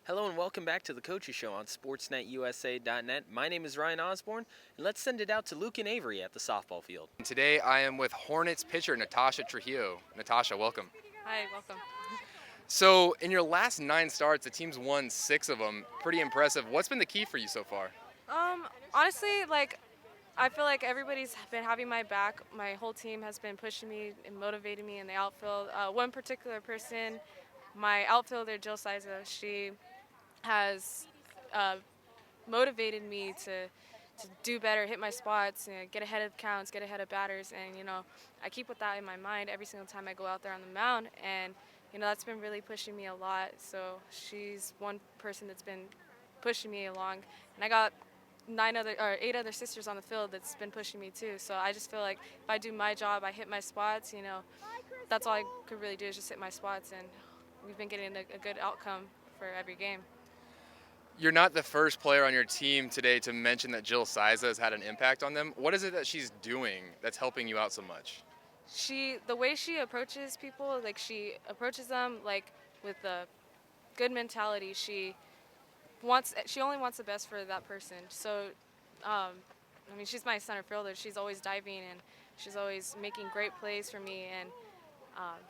Hello and welcome back to the Coaches Show on SportsNetUSA.net. My name is Ryan Osborne, and let's send it out to Luke and Avery at the softball field. Today I am with Hornets pitcher Natasha Trujillo. Natasha, welcome. Hi, welcome. So, in your last 9 starts, the team's won 6 of them. Pretty impressive. What's been the key for you so far? Honestly, I feel like everybody's been having my back. My whole team has been pushing me and motivating me in the outfield. One particular person, my outfielder Jill Siza, she has uh, motivated me to do better, hit my spots, get ahead of counts, get ahead of batters, and I keep with that in my mind every single time I go out there on the mound, and that's been really pushing me a lot. So she's one person that's been pushing me along, and I got 8 other sisters on the field that's been pushing me too. So I just feel like if I do my job, I hit my spots. That's all I could really do is just hit my spots, and we've been getting a good outcome for every game. You're not the first player on your team today to mention that Jill Siza has had an impact on them. What is it that she's doing that's helping you out so much? The way she approaches people, like she approaches them like with a good mentality. She only wants the best for that person. So, she's my center fielder. She's always diving and she's always making great plays for me, and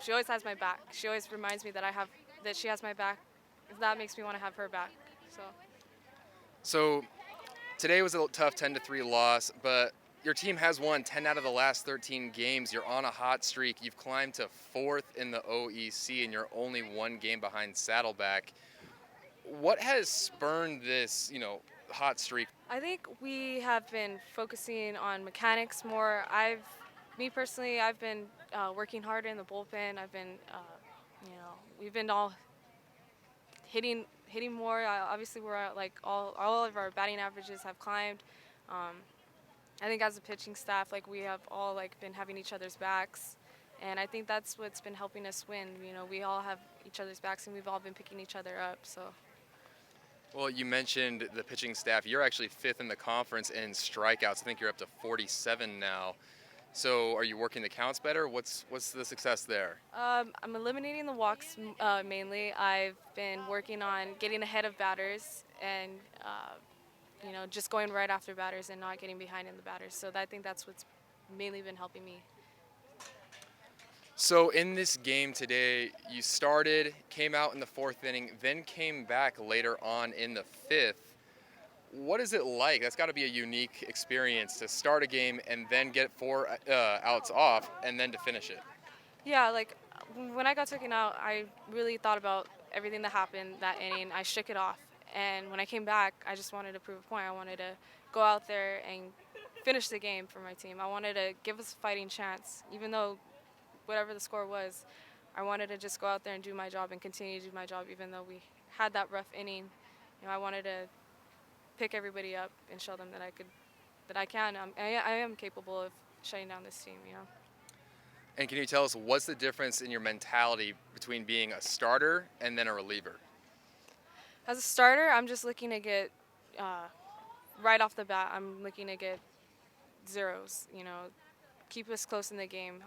she always has my back. She always reminds me that she has my back. That makes me want to have her back. So, today was a tough 10-3 loss, but your team has won 10 out of the last 13 games. You're on a hot streak. You've climbed to 4th in the OEC, and you're only 1 game behind Saddleback. What has spurned this, hot streak? I think we have been focusing on mechanics more. Me personally, I've been working hard in the bullpen. We've been all hitting more. Obviously, we're at, like all of our batting averages have climbed. I think as a pitching staff, like we have all been having each other's backs, and I think that's what's been helping us win. We all have each other's backs, and we've all been picking each other up. So. Well, you mentioned the pitching staff. You're actually 5th in the conference in strikeouts. I think you're up to 47 now. So are you working the counts better? What's the success there? I'm eliminating the walks mainly. I've been working on getting ahead of batters and, just going right after batters and not getting behind in the batters. So I think that's what's mainly been helping me. So in this game today, you started, came out in the 4th inning, then came back later on in the 5th. What is it like? That's got to be a unique experience to start a game and then get 4 outs off and then to finish it. Yeah, when I got taken out, I really thought about everything that happened that inning. I shook it off. And when I came back, I just wanted to prove a point. I wanted to go out there and finish the game for my team. I wanted to give us a fighting chance. Even though whatever the score was, I wanted to just go out there and do my job and continue to do my job even though we had that rough inning. I wanted to pick everybody up and show them that I can. I am capable of shutting down this team. And can you tell us what's the difference in your mentality between being a starter and then a reliever? As a starter, I'm just looking to get right off the bat. I'm looking to get zeros. Keep us close in the game.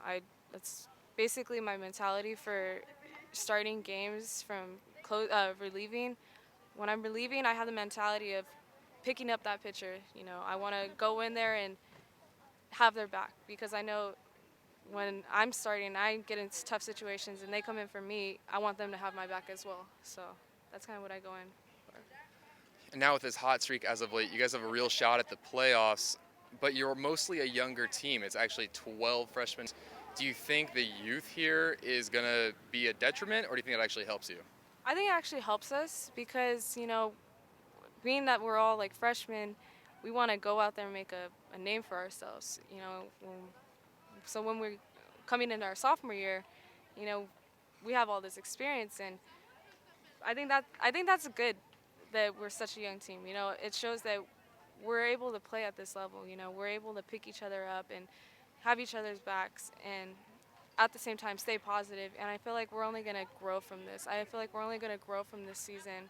That's basically my mentality for starting games from relieving. When I'm relieving, I have the mentality of picking up that pitcher. I want to go in there and have their back because I know when I'm starting, I get in tough situations and they come in for me. I want them to have my back as well. So that's kind of what I go in for. And now with this hot streak as of late, you guys have a real shot at the playoffs, but you're mostly a younger team. It's actually 12 freshmen. Do you think the youth here is going to be a detriment, or do you think it actually helps you? I think it actually helps us because, being that we're all freshmen, we want to go out there and make a name for ourselves. So when we're coming into our sophomore year, we have all this experience, and I think that's good that we're such a young team. It shows that we're able to play at this level. We're able to pick each other up and have each other's backs, and at the same time stay positive. And I feel like we're only going to grow from this. I feel like we're only going to grow from this season.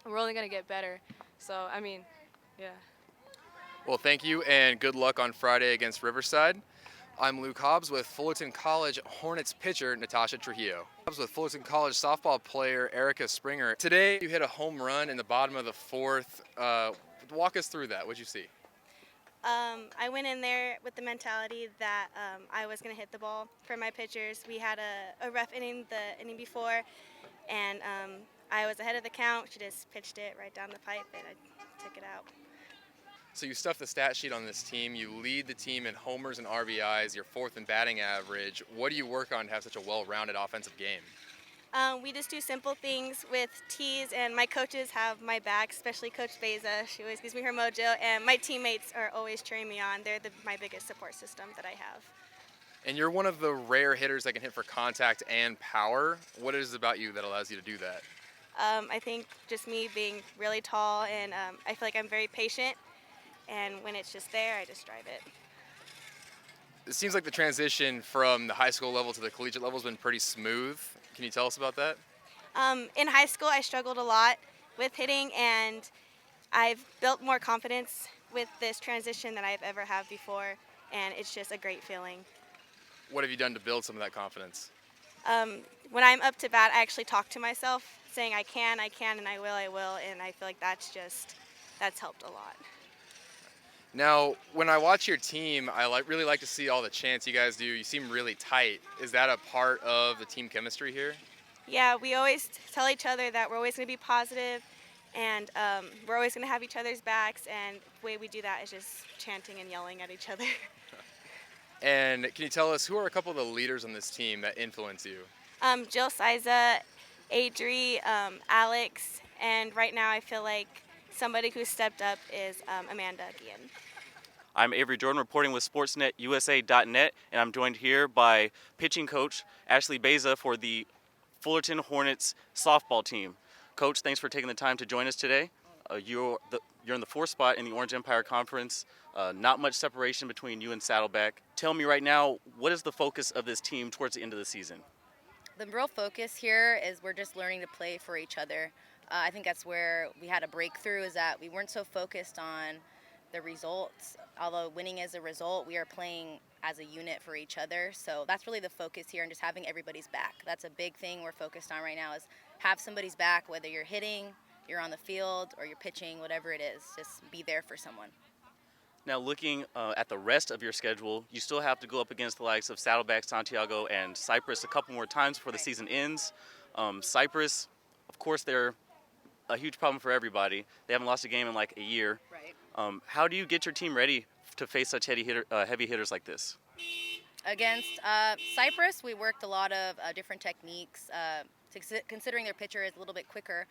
We're only going to get better. So, yeah. Well, thank you, and good luck on Friday against Riverside. I'm Luke Hobbs with Fullerton College Hornets pitcher Natasha Trujillo. Hobbs with Fullerton College softball player Erica Springer. Today you hit a home run in the bottom of the fourth. Walk us through that. What'd you see? I went in there with the mentality that I was going to hit the ball for my pitchers. We had a rough inning the inning before, and I was ahead of the count. She just pitched it right down the pipe, and I took it out. So you stuffed the stat sheet on this team. You lead the team in homers and RBIs. You're fourth in batting average. What do you work on to have such a well-rounded offensive game? We just do simple things with tees, and my coaches have my back, especially Coach Beza. She always gives me her mojo, and my teammates are always cheering me on. They're my biggest support system that I have. And you're one of the rare hitters that can hit for contact and power. What is it about you that allows you to do that? I think just me being really tall, and I feel like I'm very patient, and when it's just there, I just drive it. It seems like the transition from the high school level to the collegiate level has been pretty smooth. Can you tell us about that? In high school, I struggled a lot with hitting, and I've built more confidence with this transition than I've ever had before, and it's just a great feeling. What have you done to build some of that confidence? When I'm up to bat, I actually talk to myself, saying I can, and I will, and I feel like that's helped a lot. Now, when I watch your team, I really like to see all the chants you guys do. You seem really tight. Is that a part of the team chemistry here? Yeah, we always tell each other that we're always going to be positive, and we're always going to have each other's backs, and the way we do that is just chanting and yelling at each other. And can you tell us who are a couple of the leaders on this team that influence you? Jill Siza, Adri, Alex, and right now I feel like somebody who stepped up is Amanda Guillen. I'm Avery Jordan reporting with SportsnetUSA.net, and I'm joined here by pitching coach Ashley Beza for the Fullerton Hornets softball team. Coach, thanks for taking the time to join us today. You're in the fourth spot in the Orange Empire Conference. Not much separation between you and Saddleback. Tell me right now, what is the focus of this team towards the end of the season? The real focus here is we're just learning to play for each other. I think that's where we had a breakthrough, is that we weren't so focused on the results. Although winning is a result, we are playing as a unit for each other. So that's really the focus here, and just having everybody's back. That's a big thing we're focused on right now, is have somebody's back, whether you're hitting, you're on the field, or you're pitching, whatever it is. Just be there for someone. Now, looking at the rest of your schedule, you still have to go up against the likes of Saddleback, Santiago, and Cypress a couple more times before the season ends. Cypress, of course, they're a huge problem for everybody. They haven't lost a game in like a year. Right. How do you get your team ready to face such heavy hitters like this? Against Cypress, we worked a lot of different techniques. Considering their pitcher is a little bit quicker,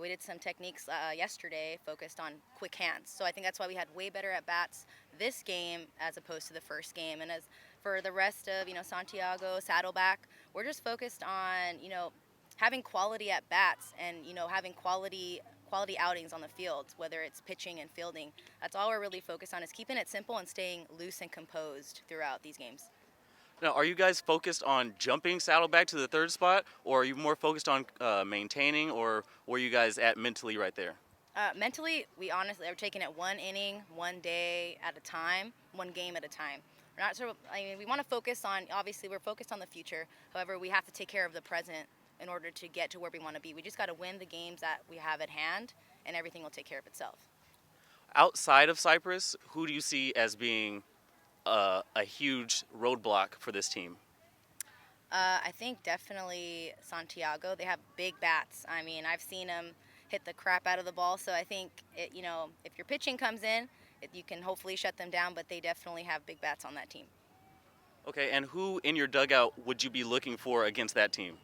we did some techniques yesterday focused on quick hands. So I think that's why we had way better at bats this game as opposed to the first game. And as for the rest of Santiago, Saddleback, we're just focused on having quality at bats and having quality outings on the field, whether it's pitching and fielding. That's all we're really focused on, is keeping it simple and staying loose and composed throughout these games. Now, are you guys focused on jumping Saddleback to the third spot, or are you more focused on maintaining, or were you guys at mentally right there? Mentally, we honestly are taking it one inning, one day at a time, one game at a time. We're not sure. We want to focus on. Obviously, we're focused on the future. However, we have to take care of the present in order to get to where we want to be. We just got to win the games that we have at hand, and everything will take care of itself. Outside of Cypress, who do you see as being a huge roadblock for this team? I think definitely Santiago. They have big bats. I mean, I've seen them hit the crap out of the ball. So I think, if your pitching comes in, you can hopefully shut them down, but they definitely have big bats on that team. Okay, and who in your dugout would you be looking for against that team?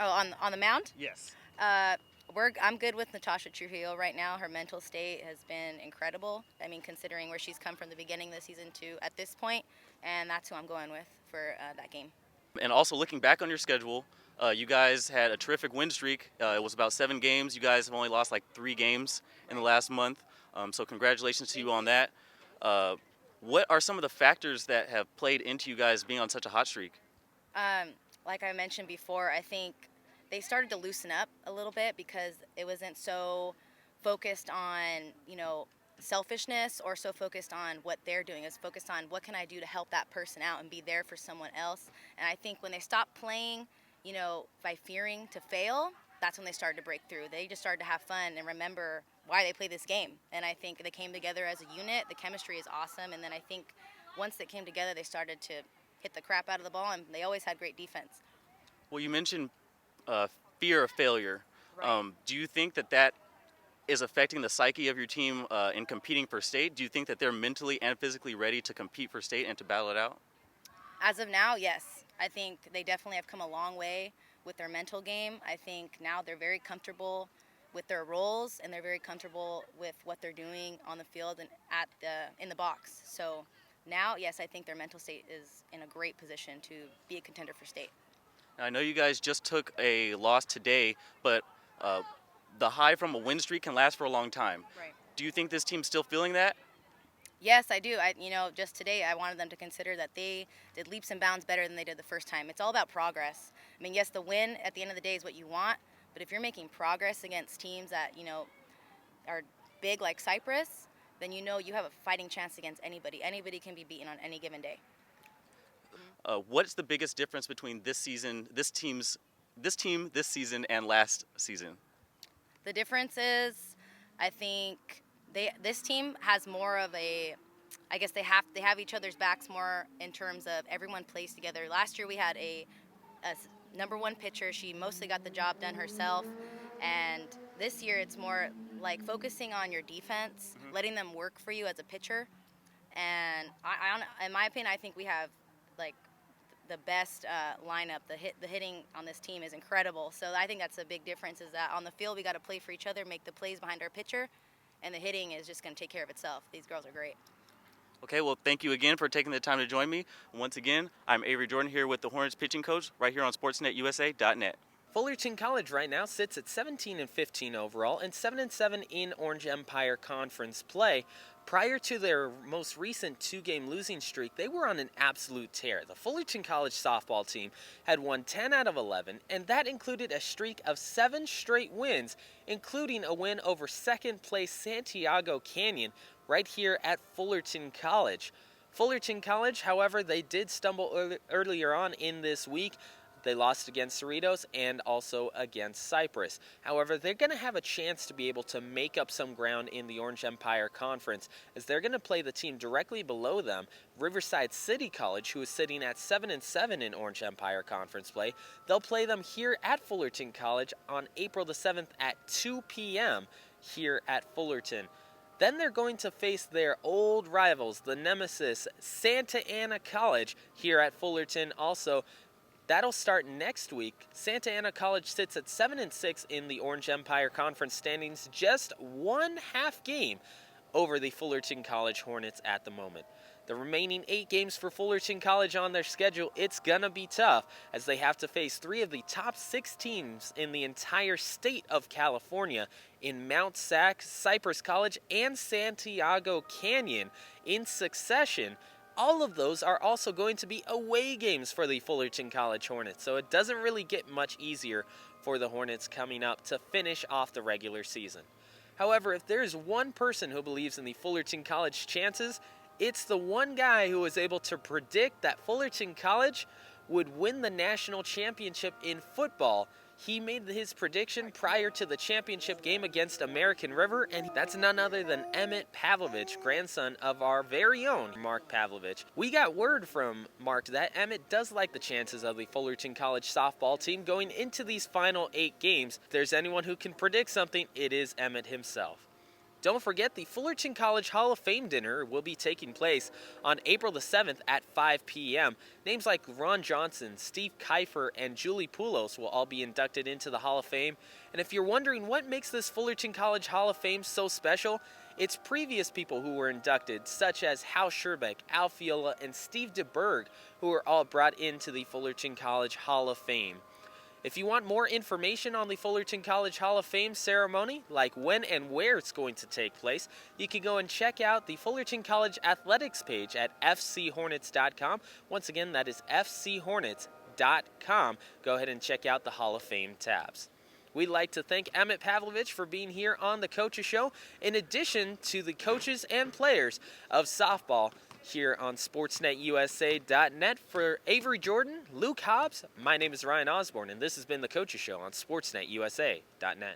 Oh, on the mound? Yes. I'm good with Natasha Trujillo right now. Her mental state has been incredible. I mean, considering where she's come from the beginning of the season to at this point, and that's who I'm going with for that game. And also looking back on your schedule, you guys had a terrific win streak. It was about 7 games. You guys have only lost like 3 games in the last month. So congratulations to you on that. What are some of the factors that have played into you guys being on such a hot streak? Like I mentioned before, I think they started to loosen up a little bit because it wasn't so focused on, selfishness or so focused on what they're doing. It's focused on what can I do to help that person out and be there for someone else. And I think when they stopped playing, by fearing to fail, that's when they started to break through. They just started to have fun and remember why they play this game. And I think they came together as a unit. The chemistry is awesome. And then I think once they came together, they started to hit the crap out of the ball, and they always had great defense. Well, you mentioned fear of failure. Right. Do you think that is affecting the psyche of your team in competing for state? Do you think that they're mentally and physically ready to compete for state and to battle it out? As of now, yes. I think they definitely have come a long way with their mental game. I think now they're very comfortable with their roles, and they're very comfortable with what they're doing on the field and in the box. So now, yes, I think their mental state is in a great position to be a contender for state. Now, I know you guys just took a loss today, but the high from a win streak can last for a long time. Right. Do you think this team's still feeling that? Yes, I do. Just today, I wanted them to consider that they did leaps and bounds better than they did the first time. It's all about progress. I mean, yes, the win at the end of the day is what you want, but if you're making progress against teams that, are big like Cypress, then you have a fighting chance against anybody. Anybody can be beaten on any given day. What's the biggest difference between this team this season and last season? The difference is, I think this team has more of a, I guess they have each other's backs more in terms of everyone plays together. Last year we had a number one pitcher. She mostly got the job done herself, and this year it's more like focusing on your defense, letting them work for you as a pitcher. And in my opinion, I think we have like the best lineup. The hitting on this team is incredible. So I think that's a big difference, is that on the field we got to play for each other, make the plays behind our pitcher, and the hitting is just going to take care of itself. These girls are great. Okay, well, thank you again for taking the time to join me. Once again, I'm Avery Jordan here with the Hornets pitching coach right here on SportsNetUSA.net. Fullerton College right now sits at 17-15 overall and 7-7 in Orange Empire Conference play. Prior to their most recent 2-game losing streak, they were on an absolute tear. The Fullerton College softball team had won 10 out of 11, and that included a streak of 7 straight wins, including a win over second-place Santiago Canyon right here at Fullerton College. Fullerton College, however, they did stumble earlier on in this week. They lost against Cerritos and also against Cypress. However, they're going to have a chance to be able to make up some ground in the Orange Empire Conference, as they're going to play the team directly below them, Riverside City College, who is sitting at 7-7 in Orange Empire Conference play. They'll play them here at Fullerton College on April the 7th at 2 p.m. here at Fullerton. Then they're going to face their old rivals, the nemesis, Santa Ana College, here at Fullerton also. That'll start next week. Santa Ana College sits at 7-6 in the Orange Empire Conference standings, just one half game over the Fullerton College Hornets at the moment. The remaining 8 games for Fullerton College on their schedule, it's gonna be tough, as they have to face 3 of the top 6 teams in the entire state of California in Mount Sac, Cypress College, and Santiago Canyon in succession. All of those are also going to be away games for the Fullerton College Hornets, so it doesn't really get much easier for the Hornets coming up to finish off the regular season. However, if there's one person who believes in the Fullerton College chances, it's the one guy who was able to predict that Fullerton College would win the national championship in football. He made his prediction prior to the championship game against American River, and that's none other than Emmett Pavlovich, grandson of our very own Mark Pavlovich. We got word from Mark that Emmett does like the chances of the Fullerton College softball team going into these final 8 games. If there's anyone who can predict something, it is Emmett himself. Don't forget, the Fullerton College Hall of Fame dinner will be taking place on April the 7th at 5 p.m. Names like Ron Johnson, Steve Kiefer, and Julie Poulos will all be inducted into the Hall of Fame. And if you're wondering what makes this Fullerton College Hall of Fame so special, it's previous people who were inducted, such as Hal Scherbeck, Al Fiola, and Steve DeBerg, who were all brought into the Fullerton College Hall of Fame. If you want more information on the Fullerton College Hall of Fame ceremony, like when and where it's going to take place, you can go and check out the Fullerton College Athletics page at fchornets.com. Once again, that is fchornets.com. Go ahead and check out the Hall of Fame tabs. We'd like to thank Emmett Pavlovich for being here on the Coaches Show, in addition to the coaches and players of softball here on SportsNetUSA.net. For Avery Jordan, Luke Hobbs, my name is Ryan Osborne, and this has been the Coaches Show on SportsNetUSA.net.